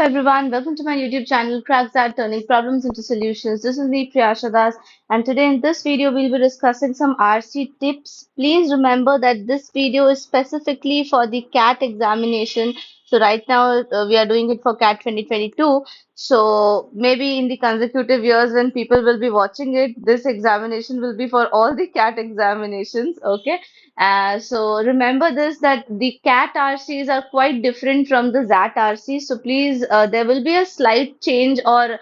everyone, welcome to my YouTube channel XAT Turning Problems into Solutions. This is me Priyasha, and today in this video we'll be discussing some RC tips. Please remember that this video is specifically for the CAT examination. So right now we are doing it for CAT 2022. So maybe in the consecutive years when people will be watching it, this examination will be for all the CAT examinations. Okay. So remember this that the CAT RCs are quite different from the XAT RCs. So please, there will be a slight change or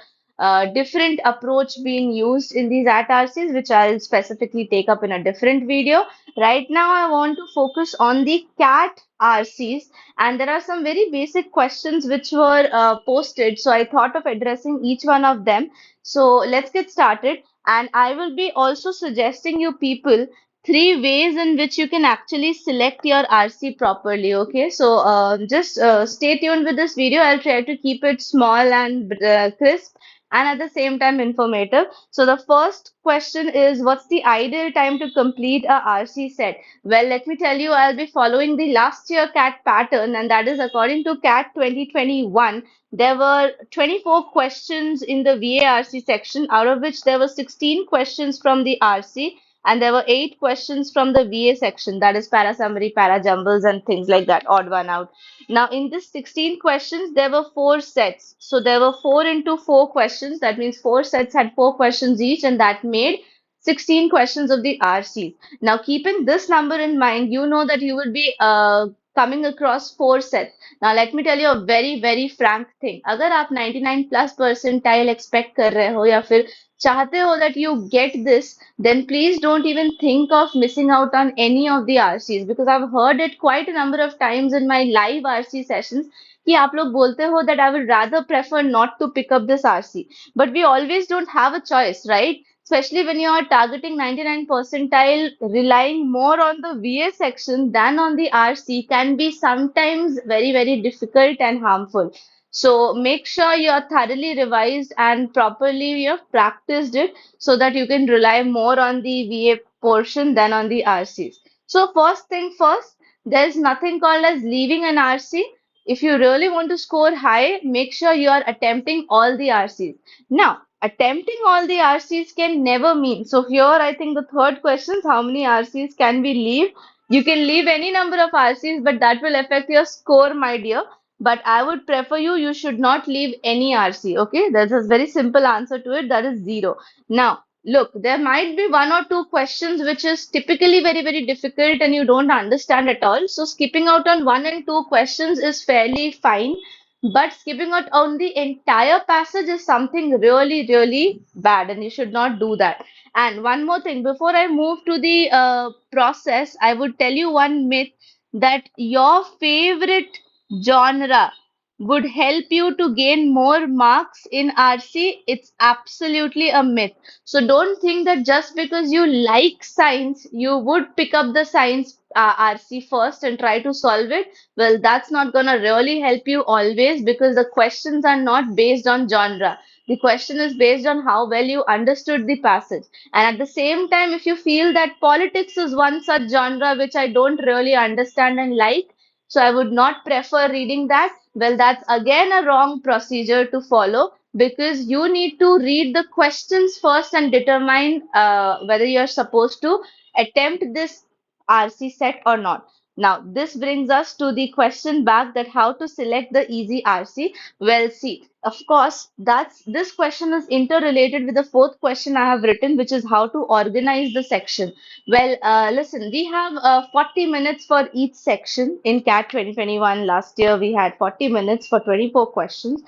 different approach being used in these XAT RCs, which I'll specifically take up in a different video. Right now, I want to focus on the CAT RCs, and there are some very basic questions which were posted. So I thought of addressing each one of them. So let's get started. And I will be also suggesting you people three ways in which you can actually select your RC properly. Okay, so just stay tuned with this video. I'll try to keep it small and crisp and at the same time informative. So the first question is, what's the ideal time to complete a RC set? Well, let me tell you, I'll be following the last year CAT pattern, and that is according to CAT 2021. There were 24 questions in the VARC section, out of which there were 16 questions from the RC, and there were 8 questions from the VA section, that is para summary, para jumbles, and things like that, odd one out. Now, in this 16 questions, there were four sets. So there were 4 into 4 questions. That means four sets had 4 questions each, and that made 16 questions of the RC. Now, keeping this number in mind, you know that you will be coming across four sets. Now, let me tell you a very, very frank thing. अगर आप 99 plus percentile expect कर रहे हो या फिर चाहते हो that you get this, then please don't even think of missing out on any of the RCs, because I've heard it quite a number of times in my live RC sessions कि आप लोग बोलते हो that I would rather prefer not to pick up this RC. But we always don't have a choice, right? Especially when you are targeting 99 percentile, relying more on the VA section than on the RC can be sometimes very, very difficult and harmful. So make sure you are thoroughly revised and properly you have practiced it so that you can rely more on the VA portion than on the RCs. So first thing first, there is nothing called as leaving an RC. If you really want to score high, make sure you are attempting all the RCs. Now, attempting all the RCs can never mean. So here, I think the third question is, how many RCs can we leave? You can leave any number of RCs, but that will affect your score, my dear. But I would prefer you should not leave any RC. Okay, there's a very simple answer to it. That is 0. Now, look, there might be 1 or 2 questions which is typically very, very difficult and you don't understand at all. So skipping out on 1 and 2 questions is fairly fine. But skipping out on the entire passage is something really, really bad, and you should not do that. And one more thing, before I move to the process, I would tell you one myth that your favorite genre would help you to gain more marks in RC. It's absolutely a myth. So don't think that just because you like science, you would pick up the science RC first and try to solve it. Well, that's not gonna really help you always, because the questions are not based on genre. The question is based on how well you understood the passage. And at the same time, if you feel that politics is one such genre which I don't really understand and like, so I would not prefer reading that. Well, that's again a wrong procedure to follow, because you need to read the questions first and determine whether you're supposed to attempt this RC set or not. Now, this brings us to the question back that how to select the easy RC. Well, see, of course, this question is interrelated with the fourth question I have written, which is how to organize the section. Well, listen, we have 40 minutes for each section in CAT 2021. Last year, we had 40 minutes for 24 questions.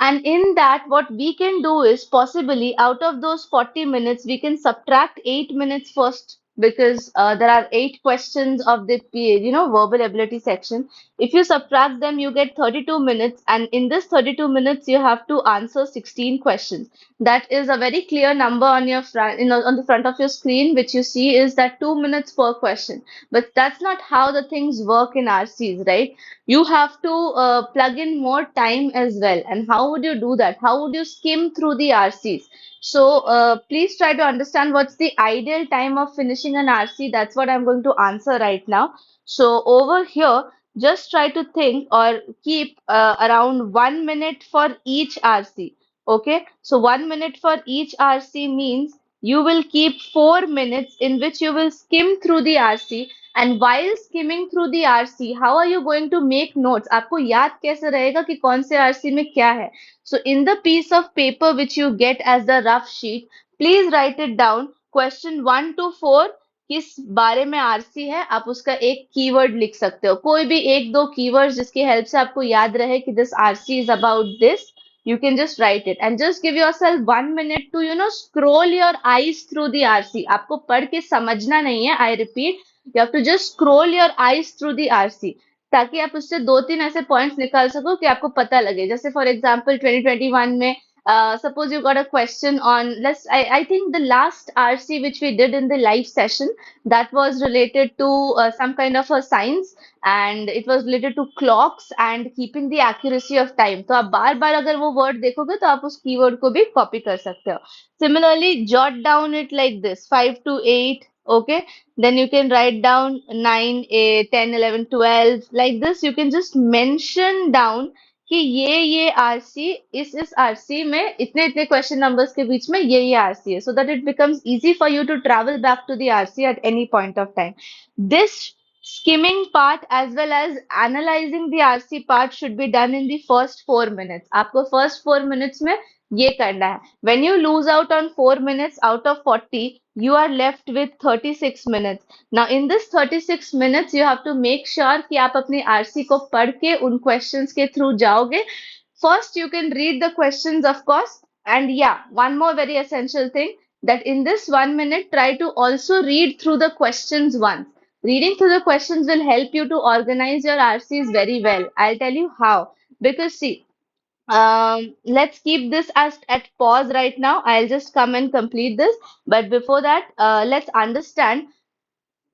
And in that, what we can do is possibly out of those 40 minutes, we can subtract 8 minutes first, because there are 8 questions of the verbal ability section. If you subtract them, you get 32 minutes, and in this 32 minutes, you have to answer 16 questions. That is a very clear number on your front, on the front of your screen, which you see is that 2 minutes per question. But that's not how the things work in RCs, right? You have to plug in more time as well. And how would you do that? How would you skim through the RCs? So please try to understand what's the ideal time of finishing an RC. That's what I'm going to answer right now. So over here, just try to think or keep around 1 minute for each RC. Okay, so 1 minute for each RC means you will keep 4 minutes in which you will skim through the RC. And while skimming through the RC, how are you going to make notes? आपको याद कैसे रहेगा कि कौन से RC में क्या है? So in the piece of paper which you get as the rough sheet, please write it down. Question 1 to 4 किस बारे में आरसी है, आप उसका एक कीवर्ड लिख सकते हो, कोई भी एक दो कीवर्ड जिसकी हेल्प से आपको याद रहे कि this RC is about this. You can just write it and just give yourself 1 minute to scroll your eyes through the RC. आपको पढ़ के समझना नहीं है, I repeat, you have to just scroll your eyes through the RC ताकि आप उससे दो तीन ऐसे पॉइंट्स निकाल सको कि आपको पता लगे. जैसे फॉर एग्जांपल 2021 में suppose you got a question on, I think the last RC which we did in the live session, that was related to some kind of a science, and it was related to clocks and keeping the accuracy of time. तो आप बार बार अगर वो word देखोगे तो आप उस keyword को भी कॉपी कर सकते हो. Similarly, jot down it like this: 5 to 8. Okay, then you can write down 9, 8, 10, 11, 12. Like this, you can just mention down कि ये आरसी इस आरसी में इतने इतने क्वेश्चन नंबर्स के बीच में ये आरसी है, so that it becomes easy for you to travel back to the RC at any point of time. This skimming part as well as analyzing the RC part should be done in the first 4 minutes. आपको first 4 minutes में ये करना है. When you lose out on 4 minutes out of 40, you are left with 36 minutes. Now in this 36 minutes you have to make sure कि आप अपनी RC को पढ़ के उन questions के through जाओगे. First you can read the questions of course, and yeah, one more very essential thing, that in this 1 minute try to also read through the questions once. Reading through the questions will help you to organize your RCs very well. I'll tell you how. Because see, let's keep this as at pause right now. I'll just come and complete this. But before that, let's understand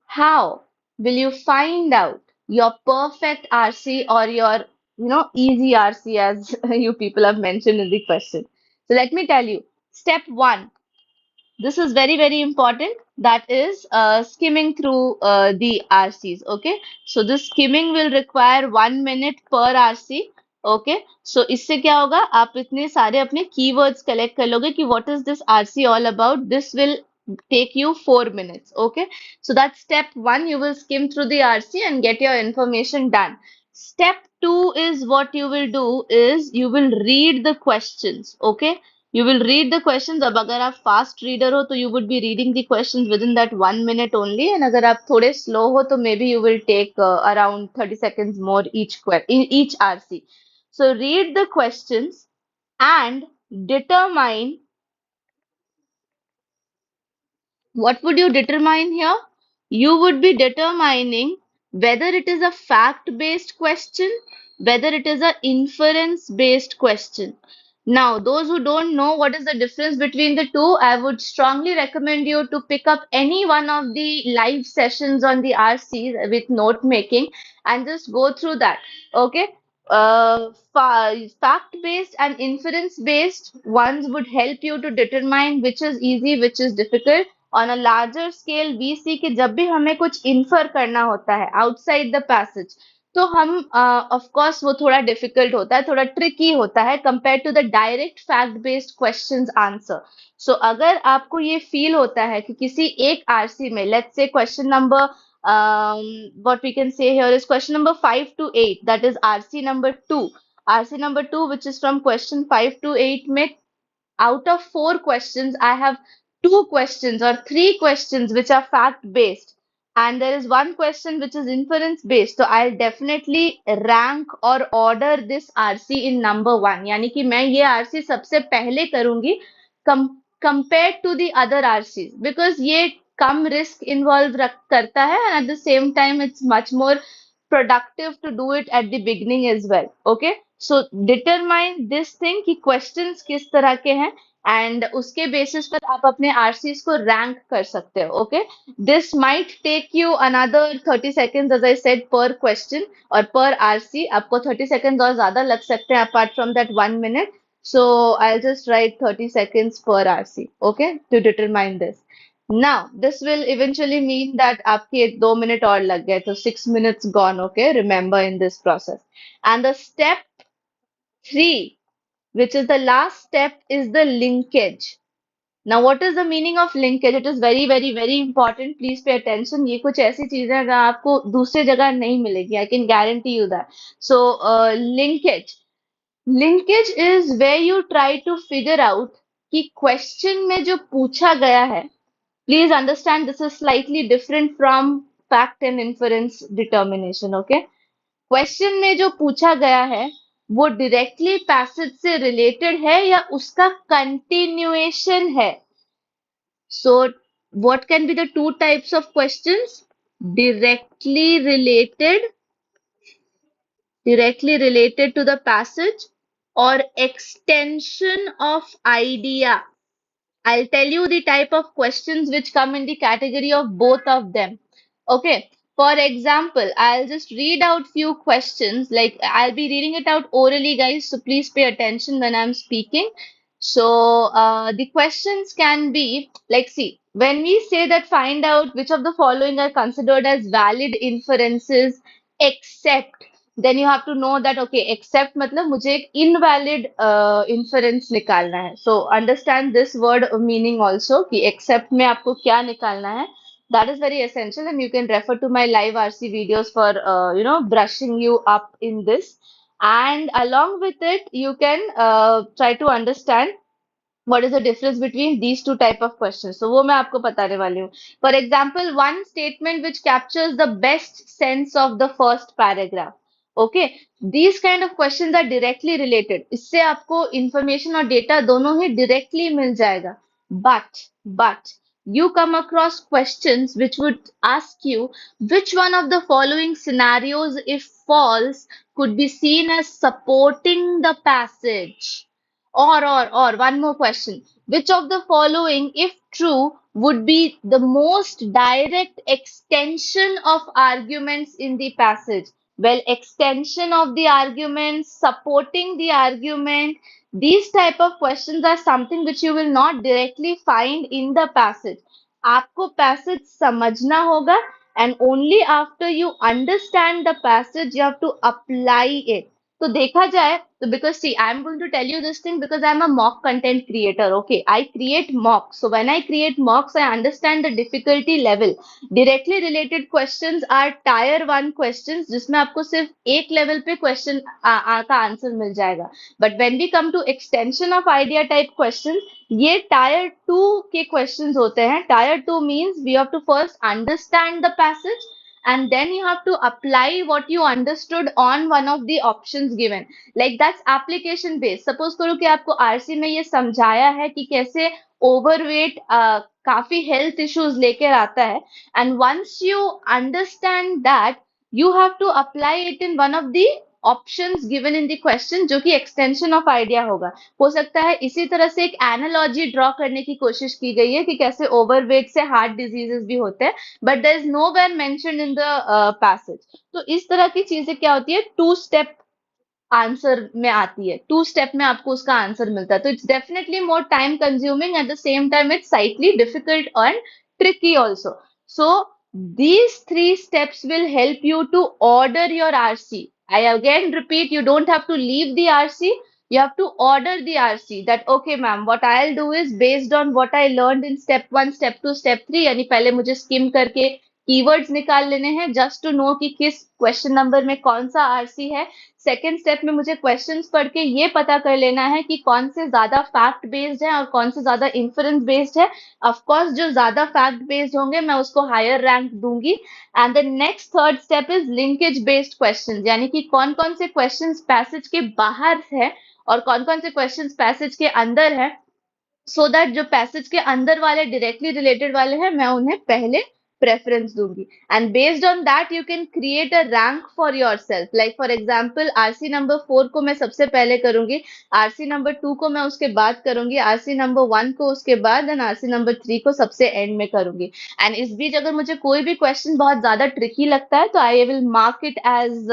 how will you find out your perfect RC or your, easy RC as you people have mentioned in the question. So let me tell you. Step one, this is very, very important. That is skimming through the RCs. Okay. So this skimming will require 1 minute per RC. Okay. So इससे क्या होगा, आप इतने सारे अपने keywords collect कर लोगे कि what is this RC all about. This will take you 4 minutes. Okay. So that's step one. You will skim through the RC and get your information done. Step two is what you will do is you will read the questions. Okay. You will read the questions. अब अगर आप fast reader हो तो you would be reading the questions within that 1 minute only. And अगर आप थोड़े slow हो तो maybe you will take around 30 seconds more in each RC. So read the questions and determine. What would you determine here? You would be determining whether it is a fact-based question, whether it is an inference-based question. Now, those who don't know what is the difference between the two, I would strongly recommend you to pick up any one of the live sessions on the RC with note making and just go through that. Okay. Fact-based and inference-based ones would help you to determine which is easy, which is difficult. On a larger scale, we see कि जब भी हमें कुछ infer करना होता है outside the passage, तो हम of course वो थोड़ा difficult होता है, थोड़ा tricky होता है compared to the direct fact-based questions answer. So अगर आपको ये feel होता है कि किसी एक RC में, let's say question number what we can say here is question number 5 to 8, that is RC number 2. RC number 2, which is from question 5 to 8 में out of 4 questions, I have 2 questions or 3 questions which are fact based, and there is 1 question which is inference based. So I'll definitely rank or order this RC in number 1. यानी कि मैं ये RC सबसे पहले करूंगी compared to the other RCs, because ये कम risk involve करता है, and at the same time it's much more productive to do it at the beginning as well. Okay. So determine this thing कि questions किस तरह के हैं, and उसके basis पर आप अपने RCs को rank कर सकते हो. Okay. This might take you another 30 seconds as I said per question or per RC. आपको 30 seconds और ज़्यादा लग सकते हैं apart from that 1 minute. So I'll just write 30 seconds per RC. Okay. To determine this. Now, this will eventually mean that आपके 2 minute और लग गए, तो 6 minutes gone, okay? Remember in this process. And the step 3, which is the last step, is the linkage. Now, what is the meaning of linkage? It is very, very, very important. Please pay attention. ये कुछ ऐसी चीजें हैं जो आपको दूसरी जगह नहीं मिलेगी. I can guarantee you that. So, linkage. Linkage is where you try to figure out कि question में जो पूछा गया है. Please understand this is slightly different from fact and inference determination. Okay? Question में जो पूछा गया है वो डायरेक्टली पैसेज से रिलेटेड है या उसका कंटिन्यूएशन है. So what can be the two types of questions? directly related directly related to the passage or extension of idea. I'll tell you the type of questions which come in the category of both of them. Okay. For example, I'll just read out few questions. Like I'll be reading it out orally, guys. So please pay attention when I'm speaking. So the questions can be like, see, when we say that find out which of the following are considered as valid inferences, except, then you have to know that okay, except मतलब मुझे एक invalid inference निकालना है. So understand this word meaning also कि except में आपको क्या निकालना है. That is very essential, and you can refer to my live RC videos for brushing you up in this. And along with it, you can try to understand what is the difference between these two type of questions. So वो मैं आपको बताने वाली हूँ. For example, one statement which captures the best sense of the first paragraph. Okay, these kind of questions are directly related. इससे आपको information और data दोनों ही directly मिल जाएगा. But you come across questions which would ask you which one of the following scenarios, if false, could be seen as supporting the passage. Or one more question. Which of the following, if true, would be the most direct extension of arguments in the passage? Well, extension of the argument, supporting the argument, these type of questions are something which you will not directly find in the passage. आपको passage समझना होगा, and only after you understand the passage you have to apply it. तो देखा जाए तो because see I'm going to tell you this thing because I'm a mock content creator. Okay, I create mocks. So when I create mocks, I understand the difficulty level. Directly related questions are tier 1 questions जिसमें आपको सिर्फ एक level पे question का answer मिल जाएगा. But when we come to extension of idea type questions, ये tier 2 के questions होते हैं. Tier 2 means we have to first understand the passage and then you have to apply what you understood on one of the options given. Like that's application based. Suppose करो कि आपको RC में ये समझाया है कि कैसे ओवरवेट काफी हेल्थ इश्यूज लेकर आता है, and once you understand that you have to apply it in one of the options given in the question जो कि extension of idea होगा. हो सकता है इसी तरह से एक एनालॉजी ड्रॉ करने की कोशिश की गई है कि कैसे ओवरवेट से हार्ट डिजीजेस भी होते हैं, but there is nowhere mentioned in the passage. तो इस तरह की चीजें क्या होती है, टू स्टेप आंसर में आती है. टू स्टेप में आपको उसका आंसर मिलता है. तो it's definitely more time consuming, at the same time it's slightly difficult and tricky also. So these three steps will help you to order your RC. I again repeat, you don't have to leave the RC. You have to order the RC. That okay, ma'am, what I'll do is based on what I learned in step 1, step 2, step 3. यानी पहले मुझे scheme करके keywords निकाल लेने हैं just to know कि किस question number में कौन सा आरसी है. सेकेंड स्टेप में मुझे क्वेश्चंस पढ़ के ये पता कर लेना है कि कौन से ज्यादा फैक्ट बेस्ड है और कौन से ज्यादा इंफरेंस बेस्ड है. ऑफ कोर्स जो ज्यादा फैक्ट बेस्ड होंगे मैं उसको हायर रैंक दूंगी. And the next third step is linkage based questions, यानी कि कौन कौन से क्वेश्चंस पैसेज के बाहर है और कौन कौन से क्वेश्चंस पैसेज के अंदर है, सो दैट जो पैसेज के अंदर वाले डायरेक्टली रिलेटेड वाले हैं मैं उन्हें पहले प्रेफरेंस दूंगी. And based on that you can create a rank for your self. Like for example RC number 4 को मैं सबसे पहले करूंगी, आरसी नंबर 2 को मैं उसके बाद करूंगी, आरसी नंबर 1 को उसके बाद, एंड आरसी नंबर 3 को सबसे एंड में करूंगी. एंड इस बीच अगर मुझे कोई भी क्वेश्चन बहुत ज्यादा ट्रिकी लगता है तो I will mark it as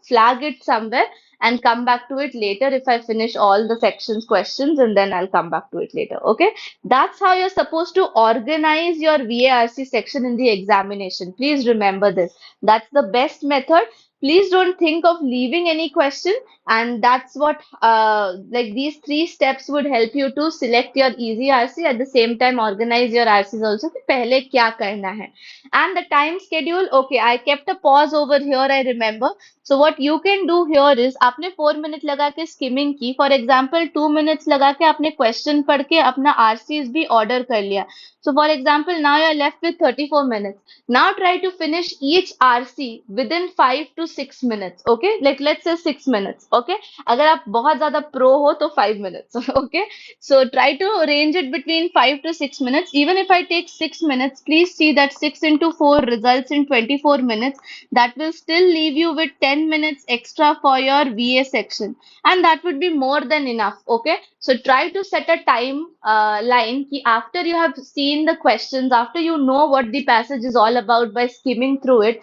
flag it somewhere and come back to it later if I finish all the sections questions, and then I'll come back to it later. Okay. That's how you're supposed to organize your VARC section in the examination. Please remember this. That's the best method. Please don't think of leaving any question, and that's what like these three steps would help you to select your easy RC, at the same time organize your RCs also कि पहले क्या करना है. And the time schedule, okay, I kept a pause over here, I remember. So what you can do here is आपने 4 minute लगा के skimming की, for example 2 minutes लगा के आपने question पढ़ के अपना RCs भी order कर लिया. So for example now you're left with 34 minutes. Now try to finish each RC within 5 to 6 minutes. Okay, like let's say 6 minutes. Okay, अगर आप बहुत ज़्यादा pro हो तो 5 minutes. Okay, so try to arrange it between 5 to 6 minutes. Even if I take 6 minutes, please see that 6 into 4 results in 24 minutes. That will still leave you with 10 minutes extra for your VA section, and that would be more than enough. Okay, so try to set a time line ki after you have seen the questions, after you know what the passage is all about by skimming through it,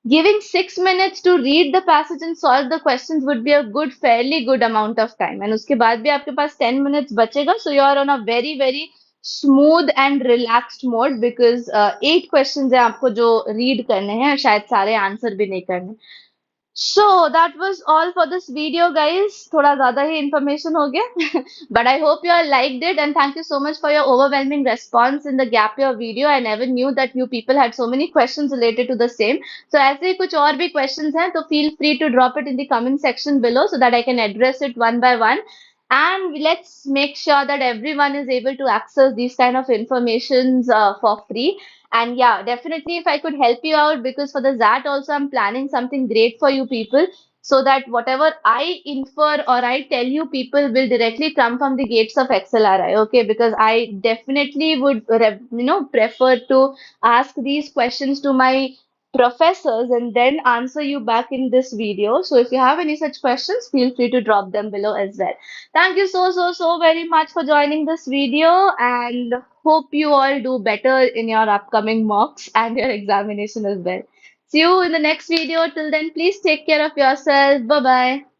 giving 6 minutes to read the passage and solve the questions would be a good, fairly good amount of time. And उसके बाद भी आपके पास 10 minutes बचेगा, so you are on a very very smooth and relaxed mode because 8 questions है आपको जो read करने हैं, शायद सारे answer भी नहीं करने. So that was all for this video, guys. थोड़ा ज़्यादा ही information हो गया, but I hope you all liked it, and thank you so much for your overwhelming response in the gap year video. I never knew that you people had so many questions related to the same. So ऐसे ही कुछ और भी questions हैं, तो feel free to drop it in the comment section below so that I can address it one by one. And let's make sure that everyone is able to access these kind of informations for free. And yeah, definitely if I could help you out, because for the XAT also I'm planning something great for you people, so that whatever I infer or I tell you people will directly come from the gates of XLRI. Okay, because I definitely would prefer to ask these questions to my professors and then answer you back in this video. So if you have any such questions, feel free to drop them below as well. Thank you so very much for joining this video, and hope you all do better in your upcoming mocks and your examination as well. See you in the next video. Till then, please take care of yourself. Bye bye.